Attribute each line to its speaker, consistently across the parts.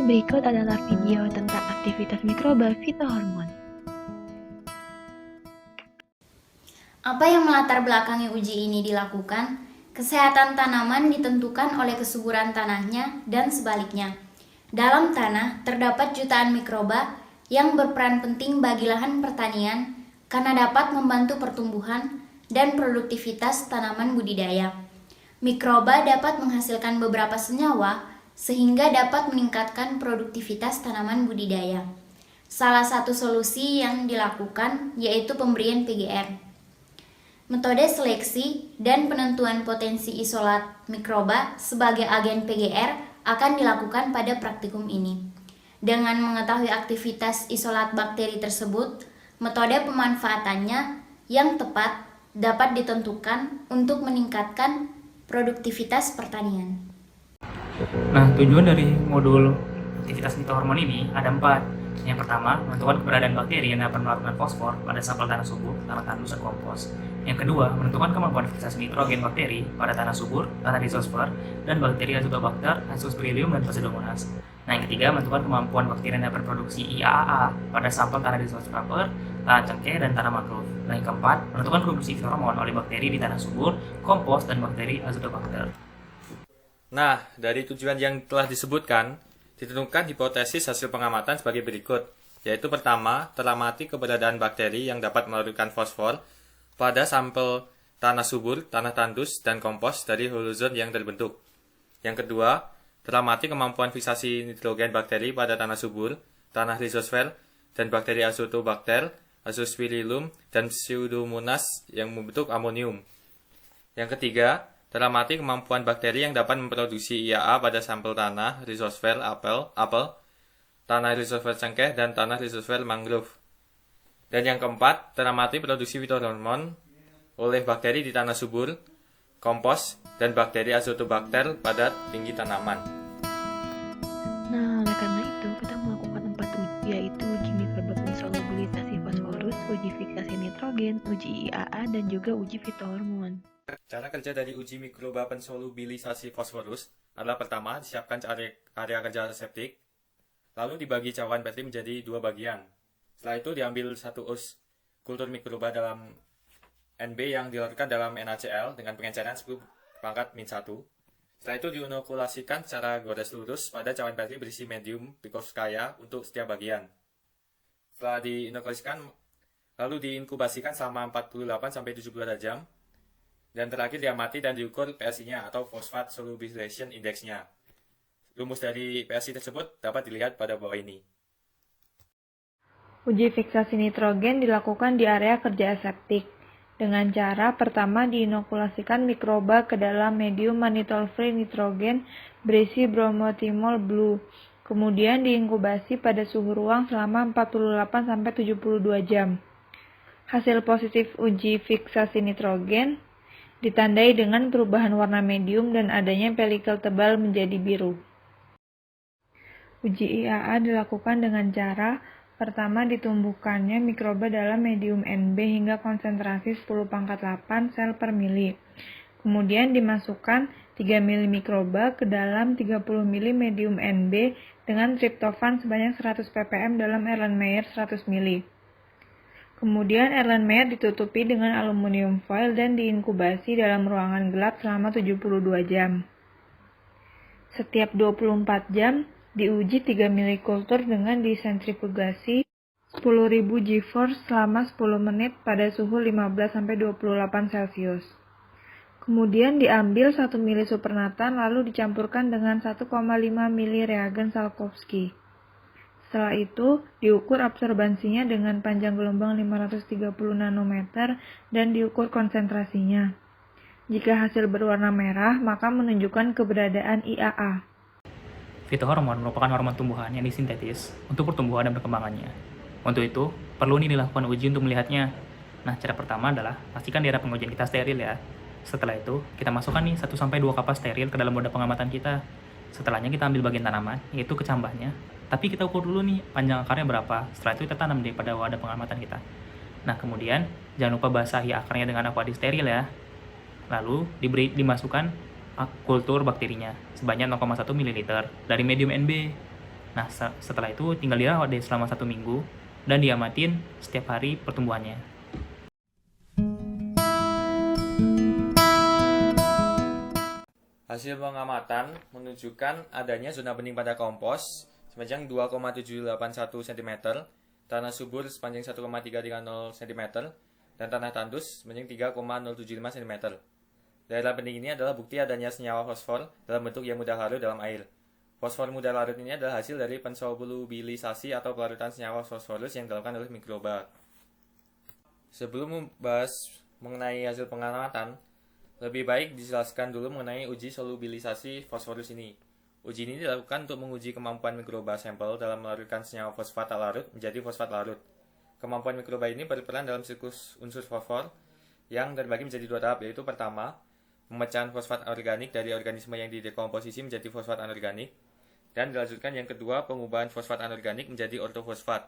Speaker 1: berikut adalah video tentang aktivitas mikroba fitohormon.
Speaker 2: Apa yang melatar belakangi uji ini dilakukan? Kesehatan tanaman ditentukan oleh kesuburan tanahnya dan sebaliknya. Dalam tanah terdapat jutaan mikroba yang berperan penting bagi lahan pertanian karena dapat membantu pertumbuhan dan produktivitas tanaman budidaya. Mikroba dapat menghasilkan beberapa senyawa sehingga dapat meningkatkan produktivitas tanaman budidaya. Salah satu solusi yang dilakukan yaitu pemberian PGR. Metode seleksi dan penentuan potensi isolat mikroba sebagai agen PGR akan dilakukan pada praktikum ini. Dengan mengetahui aktivitas isolat bakteri tersebut, metode pemanfaatannya yang tepat dapat ditentukan untuk meningkatkan produktivitas pertanian.
Speaker 3: Nah, tujuan dari modul aktivitas fitohormon ini ada 4. Yang pertama, menentukan keberadaan bakteri yang dapat melakukan fosfor pada sampel tanah subur, tanah tandus, dan kompos. Yang kedua, menentukan kemampuan fiksasi nitrogen bakteri pada tanah subur, tanah rhizosfer, dan bakteri Azotobacter, Azospirillum, dan Pseudomonas. Nah, yang ketiga, menentukan kemampuan bakteri yang dapat produksi IAA pada sampel tanah rhizosfer, tanah cengkeh, dan tanah mangrove. Nah, yang keempat, menentukan produksi fitohormon oleh bakteri di tanah subur, kompos, dan bakteri Azotobacter.
Speaker 4: Nah, dari tujuan yang telah disebutkan, ditentukan hipotesis hasil pengamatan sebagai berikut, yaitu pertama, teramati keberadaan bakteri yang dapat melarutkan fosfor pada sampel tanah subur, tanah tandus, dan kompos dari holozon yang terbentuk. Yang kedua, teramati kemampuan fiksasi nitrogen bakteri pada tanah subur, tanah rhizosfer, dan bakteri Azotobacter, Azospirillum, dan Pseudomonas yang membentuk amonium. Yang ketiga, teramati kemampuan bakteri yang dapat memproduksi IAA pada sampel tanah rhizosfer apel, tanah rhizosfer cengkeh, dan tanah rhizosfer mangrove. Dan yang keempat, teramati produksi fitohormon oleh bakteri di tanah subur, kompos, dan bakteri Azotobacter pada tinggi tanaman.
Speaker 1: Nah, oleh karena itu, kita melakukan 4 uji, yaitu uji mikroba insolubilisasi fosforus, uji fiksasi nitrogen, uji IAA, dan juga uji fitohormon.
Speaker 4: Cara kerja dari uji mikroba pensolubilisasi fosforus adalah pertama, disiapkan area kerja aseptik, lalu dibagi cawan petri menjadi 2 bagian. Setelah itu diambil 1 us kultur mikroba dalam NB yang dilarutkan dalam NaCl dengan pengenceran 10⁻⁻⁻⁰. Setelah itu diinokulasikan secara gores lurus pada cawan petri berisi medium Pikovskaya untuk setiap bagian. Setelah diinokulasikan, lalu diinkubasikan selama 48-72 jam. Dan terakhir diamati dan diukur PSI-nya atau Phosphate Solubilization Index-nya. Rumus dari PSI tersebut dapat dilihat pada bawah ini.
Speaker 5: Uji fiksasi nitrogen dilakukan di area kerja aseptik dengan cara pertama diinokulasikan mikroba ke dalam medium mannitol-free nitrogen berisi bromothymol blue. Kemudian diinkubasi pada suhu ruang selama 48-72 jam. Hasil positif uji fiksasi nitrogen ditandai dengan perubahan warna medium dan adanya pelikel tebal menjadi biru. Uji IAA dilakukan dengan cara pertama ditumbuhkannya mikroba dalam medium NB hingga konsentrasi 10⁻8 sel per mili. Kemudian dimasukkan 3 mili mikroba ke dalam 30 mili medium NB dengan triptofan sebanyak 100 ppm dalam Erlenmeyer 100 mili. Kemudian Erlenmeyer ditutupi dengan aluminium foil dan diinkubasi dalam ruangan gelap selama 72 jam. Setiap 24 jam, diuji 3 mili kultur dengan disentrifugasi 10.000 G-force selama 10 menit pada suhu 15-28 Celcius. Kemudian diambil 1 mili supernatan lalu dicampurkan dengan 1,5 mili reagen Salkovsky. Setelah itu, diukur absorbansinya dengan panjang gelombang 530 nanometer dan diukur konsentrasinya. Jika hasil berwarna merah, maka menunjukkan keberadaan IAA.
Speaker 3: Fitohormon merupakan hormon tumbuhan yang disintetis untuk pertumbuhan dan perkembangannya. Untuk itu, perlu nih dilakukan uji untuk melihatnya. Nah, cara pertama adalah pastikan daerah pengujian kita steril ya. Setelah itu, kita masukkan nih 1-2 kapas steril ke dalam wadah pengamatan kita. Setelahnya kita ambil bagian tanaman, yaitu kecambahnya. Tapi kita ukur dulu nih panjang akarnya berapa. Setelah itu kita tanam deh pada wadah pengamatan kita. Nah, kemudian jangan lupa basahi akarnya dengan aqua steril ya. Lalu dimasukkan kultur bakterinya sebanyak 0,1 ml dari medium NB. Nah, setelah itu tinggal dirawat deh selama 1 minggu dan diamatin setiap hari pertumbuhannya.
Speaker 4: Hasil pengamatan menunjukkan adanya zona bening pada kompos sepanjang 2,781 cm, tanah subur sepanjang 1,330 cm, dan tanah tandus sepanjang 3,075 cm. Daerah bening ini adalah bukti adanya senyawa fosfor dalam bentuk yang mudah larut dalam air. Fosfor mudah larut ini adalah hasil dari pensolubilisasi atau pelarutan senyawa fosforus yang dilakukan oleh mikroba. Sebelum membahas mengenai hasil pengamatan, lebih baik dijelaskan dulu mengenai uji solubilisasi fosforus ini. Uji ini dilakukan untuk menguji kemampuan mikroba sampel dalam melarutkan senyawa fosfat tak larut menjadi fosfat larut. Kemampuan mikroba ini berperan dalam siklus unsur fosfor yang terbagi menjadi 2 tahap, yaitu pertama, pemecahan fosfat organik dari organisme yang didekomposisi menjadi fosfat anorganik, dan dilanjutkan yang kedua, pengubahan fosfat anorganik menjadi ortofosfat.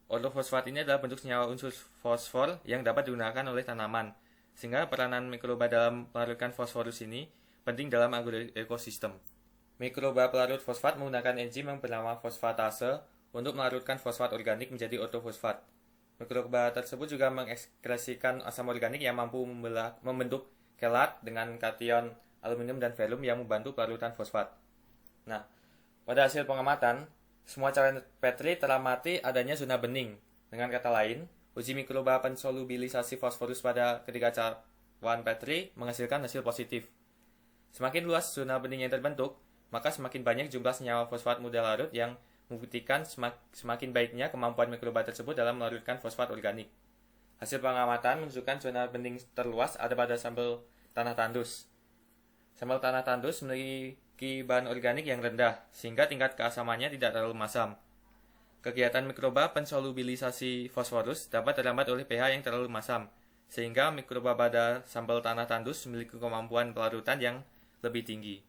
Speaker 4: Ortofosfat ini adalah bentuk senyawa unsur fosfor yang dapat digunakan oleh tanaman, sehingga peranan mikroba dalam melarutkan fosforus ini penting dalam agroekosistem. Mikroba pelarut fosfat menggunakan enzim yang bernama fosfatase untuk melarutkan fosfat organik menjadi ortofosfat. Mikroba tersebut juga mengekskresikan asam organik yang mampu membentuk kelat dengan kation aluminium dan velum yang membantu pelarutan fosfat. Nah, pada hasil pengamatan, semua cairan Petri teramati adanya zona bening. Dengan kata lain, uji mikroba pensolubilisasi fosforus pada ketiga cawan Petri menghasilkan hasil positif. Semakin luas zona bening yang terbentuk, maka semakin banyak jumlah senyawa fosfat mudah larut yang membuktikan semakin baiknya kemampuan mikroba tersebut dalam melarutkan fosfat organik. Hasil pengamatan menunjukkan zona bening terluas ada pada sampel tanah tandus. Sampel tanah tandus memiliki bahan organik yang rendah, sehingga tingkat keasamannya tidak terlalu masam. Kegiatan mikroba pensolubilisasi fosforus dapat terhambat oleh pH yang terlalu masam, sehingga mikroba pada sampel tanah tandus memiliki kemampuan pelarutan yang lebih tinggi.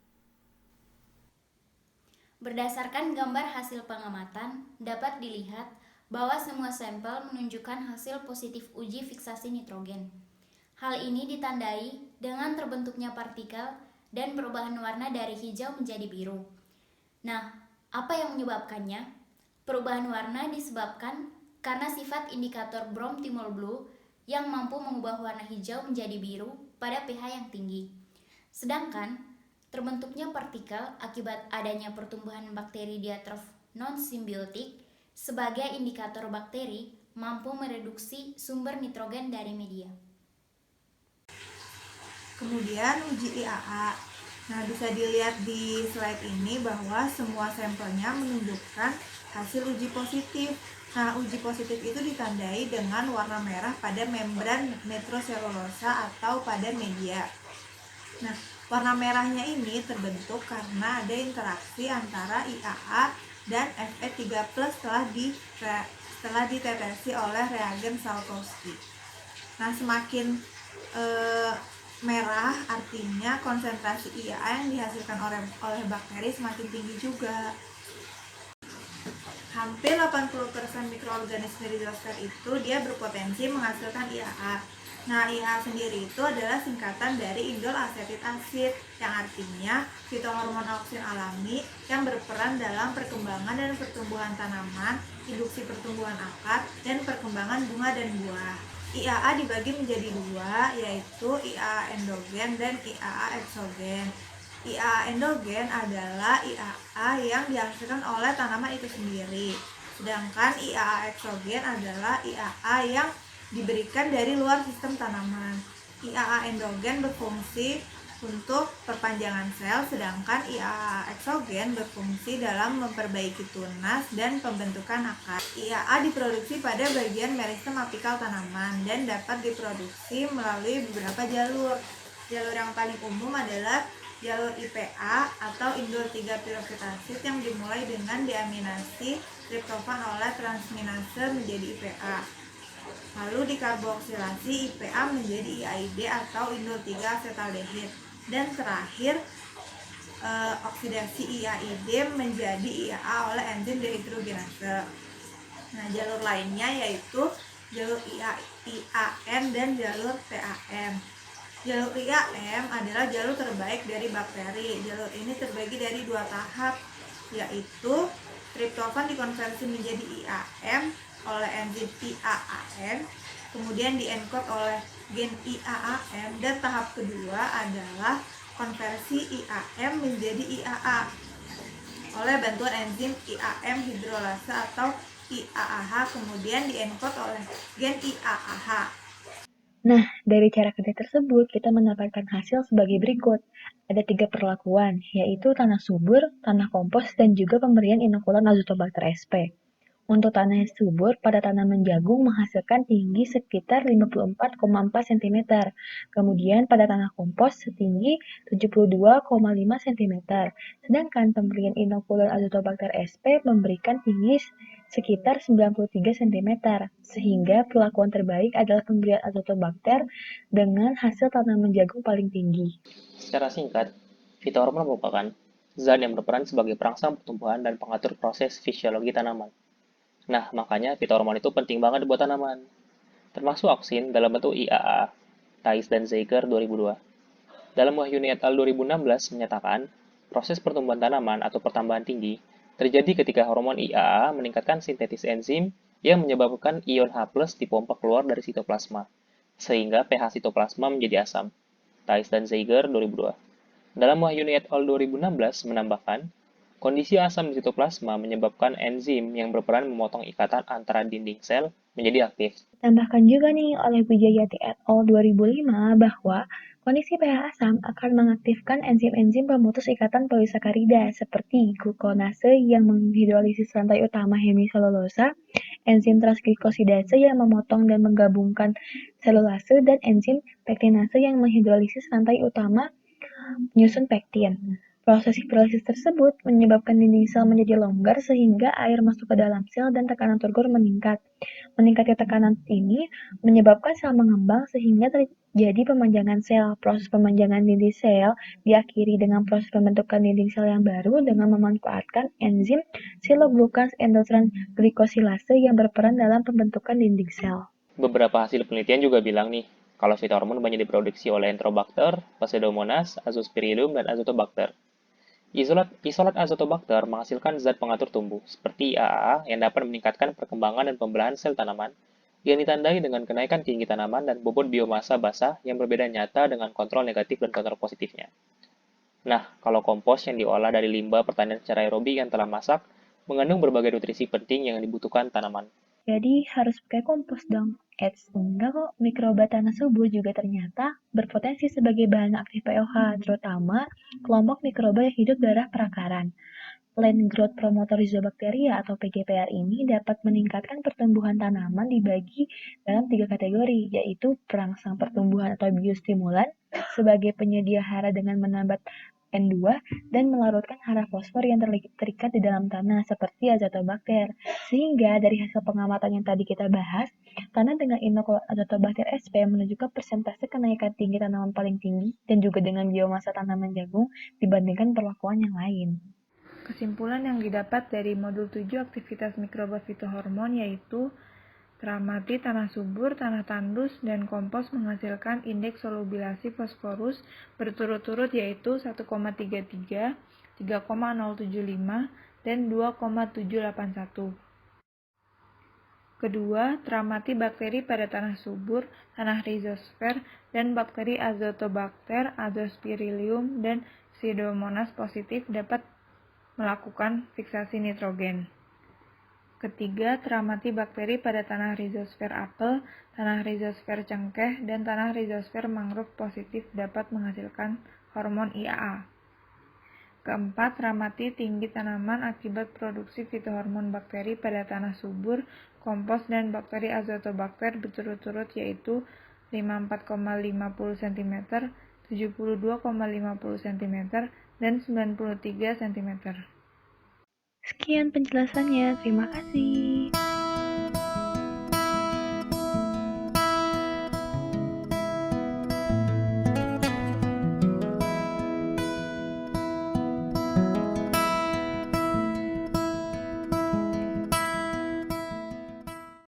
Speaker 2: Berdasarkan gambar hasil pengamatan, dapat dilihat bahwa semua sampel menunjukkan hasil positif uji fiksasi nitrogen. Hal ini ditandai dengan terbentuknya partikel dan perubahan warna dari hijau menjadi biru. Nah, apa yang menyebabkannya? Perubahan warna disebabkan karena sifat indikator Brom-Timol Blue yang mampu mengubah warna hijau menjadi biru pada pH yang tinggi. Sedangkan terbentuknya partikel akibat adanya pertumbuhan bakteri diatrof non-simbiotik sebagai indikator bakteri mampu mereduksi sumber nitrogen dari media.
Speaker 5: Kemudian uji IAA. Nah, bisa dilihat di slide ini bahwa semua sampelnya menunjukkan hasil uji positif. Nah, uji positif itu ditandai dengan warna merah pada membran nitroselulosa atau pada media. Nah, warna merahnya ini terbentuk karena ada interaksi antara IAA dan Fe3+ setelah ditetesi oleh reagen Salkowski. Nah, semakin merah artinya konsentrasi IAA yang dihasilkan oleh bakteri semakin tinggi juga. Hampir 80% mikroorganisme di daftar itu dia berpotensi menghasilkan IAA. Nah, IAA sendiri itu adalah singkatan dari indol asetit asid, yang artinya fitohormon auksin alami yang berperan dalam perkembangan dan pertumbuhan tanaman, induksi pertumbuhan akar, dan perkembangan bunga dan buah. IAA dibagi menjadi 2, yaitu IAA endogen dan IAA eksogen. IAA endogen adalah IAA yang dihasilkan oleh tanaman itu sendiri, sedangkan IAA eksogen adalah IAA yang diberikan dari luar sistem tanaman. IAA endogen berfungsi untuk perpanjangan sel, sedangkan IAA eksogen berfungsi dalam memperbaiki tunas dan pembentukan akar. IAA diproduksi pada bagian meristem apikal tanaman dan dapat diproduksi melalui beberapa jalur. Jalur yang paling umum adalah jalur IPA atau indol 3-pirofitasid yang dimulai dengan deaminasi triptofan oleh transminase menjadi IPA. Lalu dikarboksilasi IPA menjadi IAID atau indol 3-asetaldehid, dan terakhir oksidasi IAID menjadi IAA oleh enzim dehidrogenase. Nah, jalur lainnya yaitu jalur IAM dan jalur PAM. Jalur IAM adalah jalur terbaik dari bakteri. Jalur ini terbagi dari 2 tahap, yaitu Triptofan dikonversi menjadi IAM oleh enzim IAAN, kemudian dienkod oleh gen IAAN, dan tahap kedua adalah konversi IAM menjadi IAA oleh bantuan enzim IAM hidrolase atau IAAH, kemudian dienkod oleh gen IAAH.
Speaker 1: Nah, dari cara kerja tersebut, kita mendapatkan hasil sebagai berikut. Ada 3 perlakuan, yaitu tanah subur, tanah kompos, dan juga pemberian inokulan Azotobacter sp. Untuk tanah subur, pada tanaman jagung menghasilkan tinggi sekitar 54,4 cm. Kemudian pada tanah kompos setinggi 72,5 cm. Sedangkan pemberian inokulan Azotobacter sp memberikan tinggi sekitar 93 cm. Sehingga perlakuan terbaik adalah pemberian Azotobacter dengan hasil tanaman jagung paling tinggi.
Speaker 3: Secara singkat, fitohormon merupakan zat yang berperan sebagai perangsang pertumbuhan dan pengatur proses fisiologi tanaman. Nah, makanya fitohormon itu penting banget buat tanaman. Termasuk auksin dalam bentuk IAA, Thais dan Zeiger 2002. Dalam Wahyuni et al. 2016 menyatakan, proses pertumbuhan tanaman atau pertambahan tinggi terjadi ketika hormon IAA meningkatkan sintetis enzim yang menyebabkan ion H+ dipompa keluar dari sitoplasma, sehingga pH sitoplasma menjadi asam. Thais dan Zeiger 2002. Dalam Wahyuni et al. 2016 menambahkan, kondisi asam di sitoplasma menyebabkan enzim yang berperan memotong ikatan antara dinding sel menjadi aktif.
Speaker 1: Tambahkan juga nih oleh Wijayati et al. 2005 bahwa kondisi pH asam akan mengaktifkan enzim-enzim pemutus ikatan polisakarida seperti glukonase yang menghidrolisis rantai utama hemiselulosa, enzim transglikosidase yang memotong dan menggabungkan selulase, dan enzim pektinase yang menghidrolisis rantai utama menyusun pektin. Proses hidrolisis tersebut menyebabkan dinding sel menjadi longgar sehingga air masuk ke dalam sel dan tekanan turgor meningkat. Meningkatnya tekanan ini menyebabkan sel mengembang sehingga terjadi pemanjangan sel. Proses pemanjangan dinding sel diakhiri dengan proses pembentukan dinding sel yang baru dengan memanfaatkan enzim siloglucans endotransglikosilase yang berperan dalam pembentukan dinding sel.
Speaker 3: Beberapa hasil penelitian juga bilang nih, kalau fitohormon banyak diproduksi oleh Enterobacter, Pseudomonas, Azospirillum, dan Azotobacter. Isolat Azotobacter menghasilkan zat pengatur tumbuh, seperti IAA yang dapat meningkatkan perkembangan dan pembelahan sel tanaman, yang ditandai dengan kenaikan tinggi tanaman dan bobot biomasa basah yang berbeda nyata dengan kontrol negatif dan kontrol positifnya. Nah, kalau kompos yang diolah dari limbah pertanian secara aerobik yang telah masak, mengandung berbagai nutrisi penting yang dibutuhkan tanaman.
Speaker 1: Jadi harus pakai kompos dong. Enggak kok, mikroba tanah subur juga ternyata berpotensi sebagai bahan aktif pOH, terutama kelompok mikroba yang hidup daerah perakaran. Plant Growth Promoter Rhizobacteria atau PGPR ini dapat meningkatkan pertumbuhan tanaman dibagi dalam 3 kategori, yaitu perangsang pertumbuhan atau biostimulan, sebagai penyedia hara dengan menambah N2, dan melarutkan hara fosfor yang terikat di dalam tanah seperti Azotobacter. Sehingga dari hasil pengamatan yang tadi kita bahas, tanah dengan inokulan Azotobacter sp menunjukkan persentase kenaikan tinggi tanaman paling tinggi dan juga dengan biomasa tanaman jagung dibandingkan perlakuan yang lain.
Speaker 5: Kesimpulan yang didapat dari modul 7 aktivitas mikroba fitohormon yaitu teramati tanah subur, tanah tandus, dan kompos menghasilkan indeks solubilasi fosforus berturut-turut yaitu 1,33, 3,075, dan 2,781. Kedua, teramati bakteri pada tanah subur, tanah rhizosfer, dan bakteri Azotobacter, Azospirillum, dan Pseudomonas positif dapat melakukan fiksasi nitrogen. Ketiga, teramati bakteri pada tanah rhizosfer apel, tanah rhizosfer cengkeh, dan tanah rhizosfer mangrove positif dapat menghasilkan hormon IAA. Keempat, teramati tinggi tanaman akibat produksi fitohormon bakteri pada tanah subur, kompos, dan bakteri Azotobacter berturut-turut yaitu 54,50 cm, 72,50 cm, dan 93 cm.
Speaker 1: Sekian penjelasannya, terima kasih.